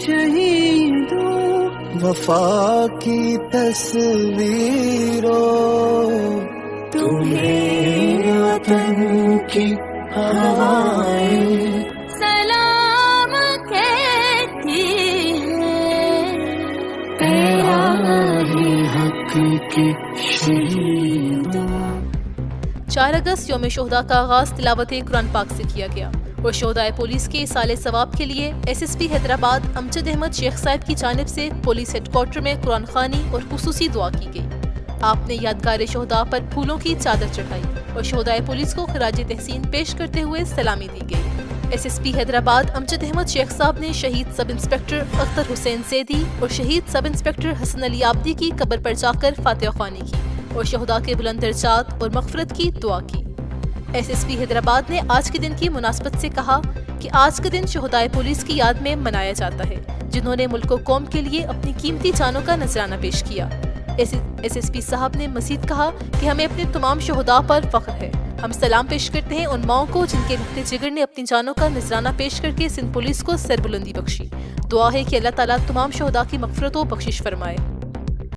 شہیدوں وفا کی تصویروں تمہیں وطن کی ہوائیں سلام کہتی ہے، پیارے حق کے شہیدوں۔ 4 اگست یوم شہداء کا آغاز تلاوت قرآن پاک سے کیا گیا اور شہدائے پولیس کے ایصال ثواب کے لیے ایس ایس پی حیدرآباد امجد احمد شیخ صاحب کی جانب سے پولیس ہیڈ کوارٹر میں قرآن خوانی اور خصوصی دعا کی گئی۔ آپ نے یادگار شہداء پر پھولوں کی چادر چڑھائی اور شہدائے پولیس کو خراج تحسین پیش کرتے ہوئے سلامی دی گئی۔ ایس ایس پی حیدرآباد امجد احمد شیخ صاحب نے شہید سب انسپکٹر اختر حسین زیدی اور شہید سب انسپکٹر حسن علی عابدی کی قبر پر جا کر فاتحہ خوانی کی اور شہداء کے بلند درجات اور مغفرت کی دعا کی۔ ایس ایس پی حیدرآباد نے آج کے دن کی مناسبت سے کہا کہ آج کا دن شہدائے پولیس کی یاد میں منایا جاتا ہے جنہوں نے ملک و قوم کے لیے اپنی قیمتی جانوں کا نذرانہ پیش کیا۔ ایس ایس پی صاحب نے مزید کہا کہ ہمیں اپنے تمام شہداء پر فخر ہے۔ ہم سلام پیش کرتے ہیں ان ماؤں کو جن کے رخت جگر نے اپنی جانوں کا نذرانہ پیش کر کے سندھ پولیس کو سربلندی بخشی۔ دعا ہے کہ اللہ تعالیٰ تمام شہداء کی مغفرت و بخشش فرمائے۔